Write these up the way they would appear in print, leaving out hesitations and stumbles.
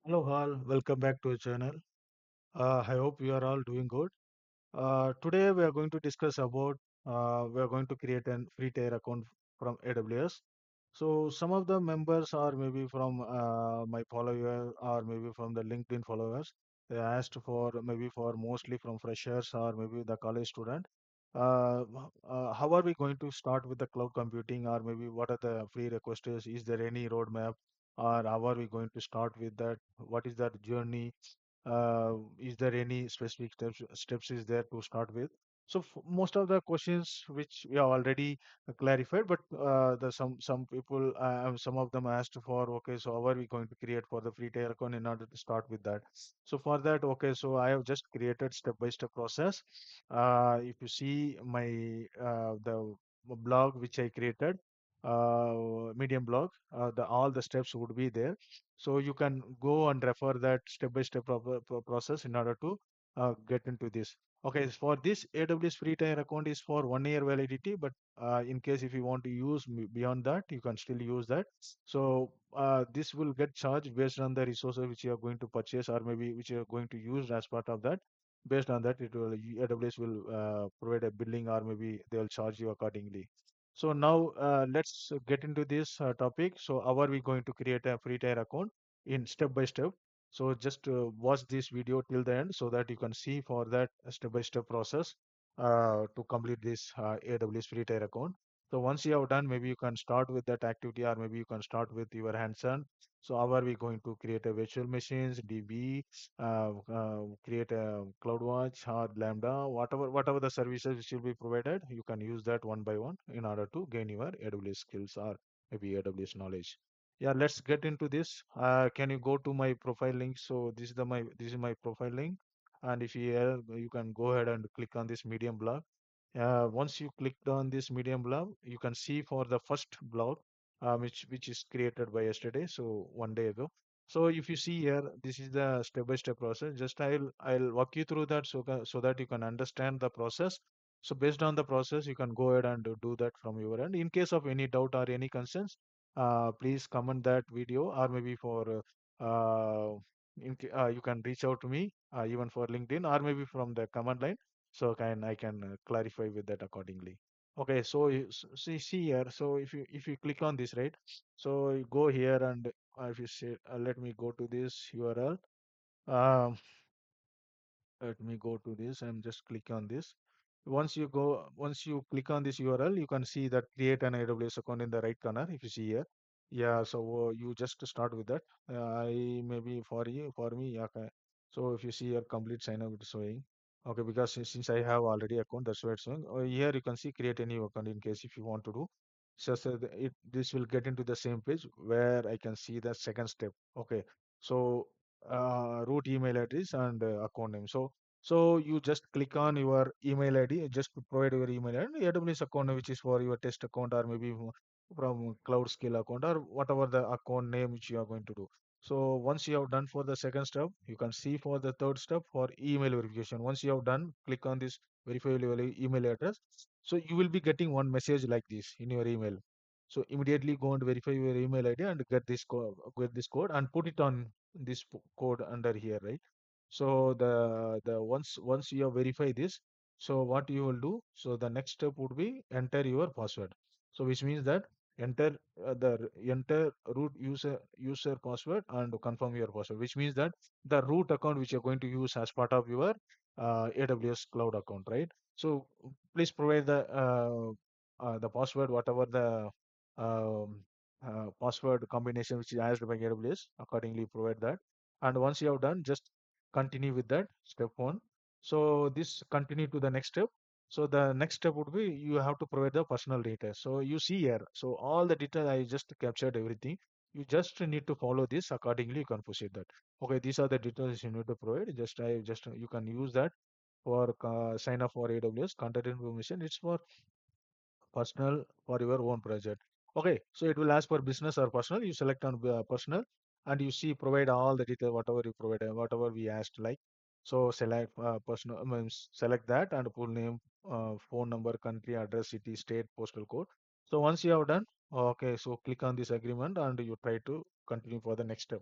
Hello, all. Welcome back to the channel. I hope you are all doing good. Today we are going to discuss about we are going to create an free tier account from AWS. So some of the members are maybe from my followers or maybe from the LinkedIn followers. They asked for maybe for mostly from freshers or maybe the college student. How are we going to start with the cloud computing or maybe what are the free requests? Is there any roadmap or how are we going to start with that? What is that journey? Is there any specific steps is there to start with? So most of the questions which we have already clarified, but the some people some of them asked for okay, so how are we going to create for the free tier account in order to start with that? So for that, okay, so I have just created step-by-step process. If you see my the blog which I created, Medium blog, the all the steps would be there. So you can go and refer that step-by-step process in order to get into this. Okay, for this AWS free tier account is for 1 year validity, but in case if you want to use beyond that, you can still use that. So this will get charged based on the resources which you are going to purchase or maybe which you are going to use as part of that. Based on that, it will AWS will provide a billing or maybe they will charge you accordingly. So now let's get into this topic. So how are we going to create a free tier account in step by step? So just watch this video till the end so that you can see for that step by step process to complete this AWS free tier account. So once you have done, maybe you can start with that activity or maybe you can start with your hands-on. So how are we going to create a virtual machines, DB, create a CloudWatch or Lambda, whatever the services which will be provided, you can use that one by one in order to gain your AWS skills or maybe AWS knowledge. Yeah, let's get into this. Can you go to my profile link? So this is my profile link, and if you you can go ahead and click on this Medium blog. Once you clicked on this Medium blog, you can see for the first blog, which is created by yesterday, so 1 day ago. So if you see here, this is the step-by-step process. Just I'll walk you through that so that you can understand the process. So based on the process, you can go ahead and do that from your end. In case of any doubt or any concerns, please comment that video or maybe for you can reach out to me even for LinkedIn or maybe from the command line so I can clarify with that accordingly. Okay, so see here. So if you click on this, right, so you go here and if you say let me go to this URL. um, Let me go to this and just click on this. Once you click on this URL, you can see that create an AWS account in the right corner. If you see here, yeah. So you just start with that. I maybe for me, yeah. Okay. So if you see your complete sign up, it's showing. Okay, because since I have already account, that's why it's showing. Here you can see create a new account in case if you want to do. So this will get into the same page where I can see the second step. Okay, so root email address and account name. So you just click on your email ID, just to provide your email ID, AWS account which is for your test account or maybe from cloud skill account or whatever the account name which you are going to do. So once you have done for the second step, you can see for the third step for email verification. Once you have done, click on this verify your email address. So you will be getting one message like this in your email. So immediately go and verify your email ID and get this code and put it on this code under here, right? So the once you have verify this, so what you will do? So the next step would be enter your password. So which means that enter enter root user password and confirm your password. Which means that the root account which you're going to use as part of your AWS cloud account, right? So please provide the password, whatever the um, password combination which is asked by AWS. Accordingly, provide that. And once you have done, just continue with that step one. So this continue to the next step. So the next step would be you have to provide the personal data. So you see here, so all the data I just captured everything. You just need to follow this accordingly. You can proceed that. Okay, these are the details you need to provide. Just you can use that for sign up for AWS content information. It's for personal for your own project. Okay, so it will ask for business or personal. You select on personal and you see provide all the detail whatever you provide whatever we asked like. So select personal means select that and full name, phone number, country, address, city, state, postal code. So once you have done, okay, so click on this agreement and you try to continue for the next step.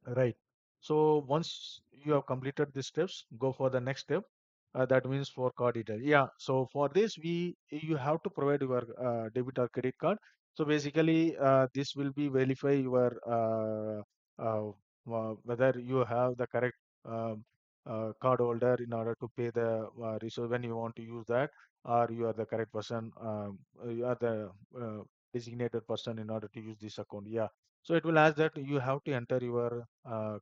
Right. So once you have completed these steps, go for the next step. That means for card detail. Yeah. So for this, you have to provide your debit or credit card. So basically, this will be verify your whether you have the correct um, card holder in order to pay the resource when you want to use that, or you are the correct person, you are the designated person in order to use this account. Yeah. So it will ask that you have to enter your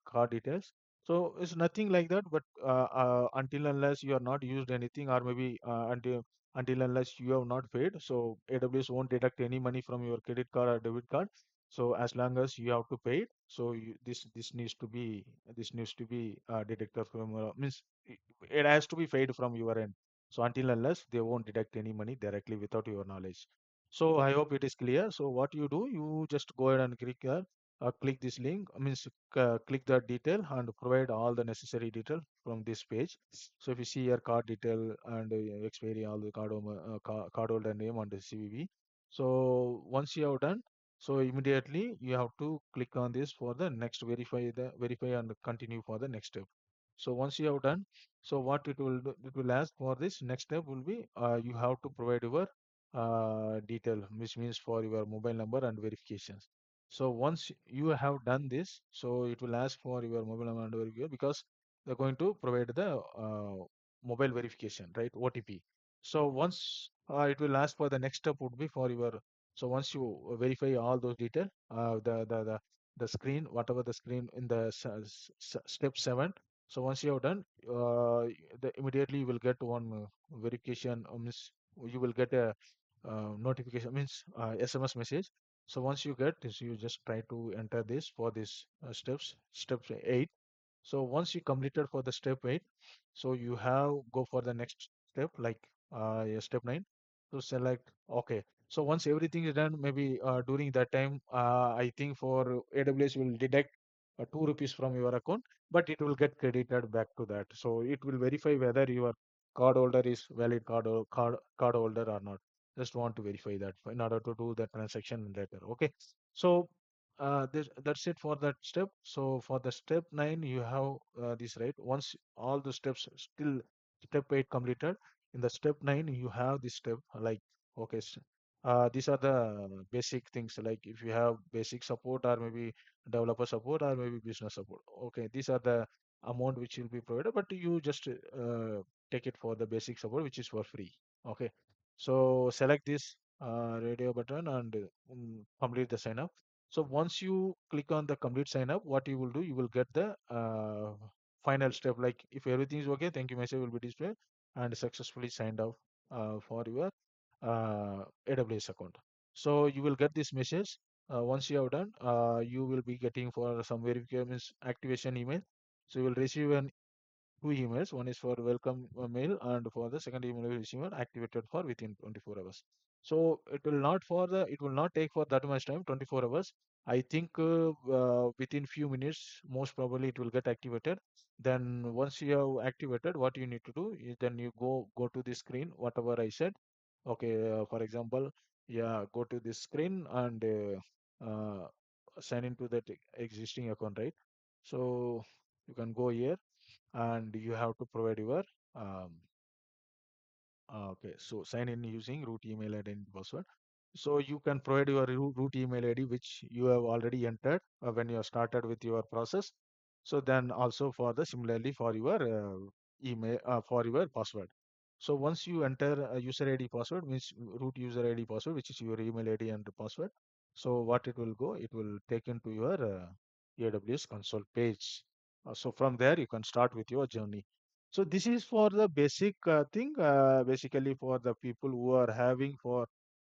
card details. So it's nothing like that, but until unless you are not used anything, or maybe until unless you have not paid, so AWS won't deduct any money from your credit card or debit card. So as long as you have to pay it, so this needs to be deducted from means it has to be paid from your end. So until unless they won't deduct any money directly without your knowledge. So I hope it is clear. So what you do, you just go ahead and click this link. Means click the detail and provide all the necessary detail from this page. So if you see your card detail and expiry, all the card holder name and the CVV. So once you have done, so immediately you have to click on this for the next verify and continue for the next step. So once you have done, so what it will ask for this next step will be you have to provide your detail, which means for your mobile number and verifications. So once you have done this, so it will ask for your mobile number and verification because they're going to provide the mobile verification, right? OTP. So once it will ask for the next step would be for your. So once you verify all those detail, the screen, whatever the screen in the step 7. So once you have done, immediately you will get one verification. Means you will get a notification, means SMS message. So once you get this, you just try to enter this for this step 8. So once you completed for the step 8, so you have go for the next step like yeah, step 9. So select okay. So once everything is done, maybe during that time, I think for AWS will deduct 2 rupees from your account, but it will get credited back to that. So it will verify whether your card holder is valid card holder or not. Just want to verify that in order to do the transaction later. Okay. So that's it for that step. So for the step 9, you have this, right. Once all the steps still step 8 completed, in the step 9 you have this step like okay. These are the basic things like if you have basic support or maybe developer support or maybe business support. Okay, these are the amount which will be provided, but you just take it for the basic support, which is for free. Okay, so select this radio button and complete the sign up. So once you click on the complete sign up, what you will do, you will get the final step. Like if everything is okay, thank you message will be displayed and successfully signed up for your AWS account. So you will get this message. Once you have done, you will be getting for some verification means activation email. So you will receive an two emails. One is for welcome mail, and for the second email is email activated for within 24 hours. So it will not take for that much time, 24 hours. I think within few minutes, most probably it will get activated. Then once you have activated, what you need to do is then you go to the screen, whatever I said. Okay, for example, yeah, go to this screen and sign into that existing account, right? So you can go here and you have to provide your um, okay, so sign in using root email ID and password. So you can provide your root email ID which you have already entered when you started with your process. So then also for the similarly for your email for your password. So once you enter a user ID password means root user ID password, which is your email ID and the password. So what it will go, it will take into your AWS console page. So from there you can start with your journey. So this is for the basic thing, basically for the people who are having for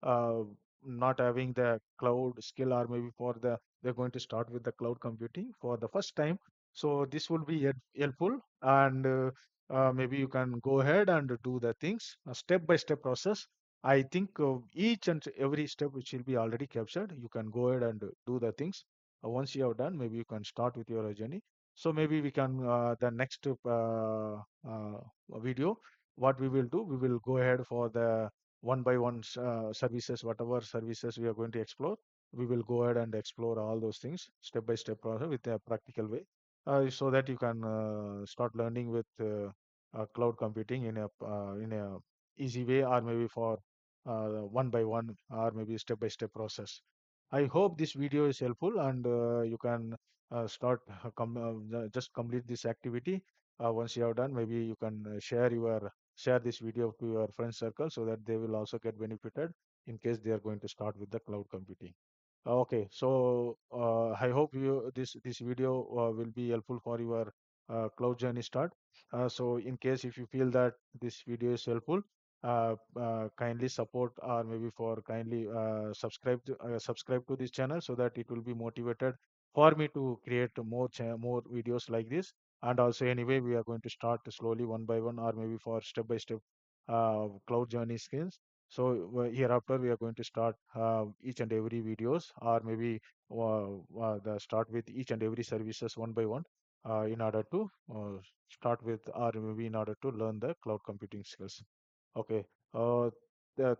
uh, not having the cloud skill, or maybe for they're going to start with the cloud computing for the first time. So this will be helpful, and maybe you can go ahead and do the things step by step process. I think each and every step which will be already captured, you can go ahead and do the things. Once you have done, maybe you can start with your journey. So maybe we can the next video. What we will do, we will go ahead for the one by one services, whatever services we are going to explore. We will go ahead and explore all those things step by step process with a practical way. so that you can start learning with cloud computing in a easy way, or maybe for one by one, or maybe step by step process. I hope this video is helpful, and you can start just complete this activity. Once you have done, maybe you can share this video to your friend circle so that they will also get benefited in case they are going to start with the cloud computing. Okay, so I hope this video will be helpful for your cloud journey start. So in case if you feel that this video is helpful, kindly support, or maybe for kindly subscribe to this channel so that it will be motivated for me to create more videos like this. And also anyway, we are going to start slowly one by one, or maybe for step by step cloud journey skills. So hereafter we are going to start each and every videos, or maybe the start with each and every services one by one, in order to start with, or maybe in order to learn the cloud computing skills. Okay.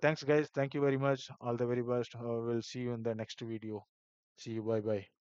Thanks guys. Thank you very much. All the very best. We'll see you in the next video. See you. Bye bye.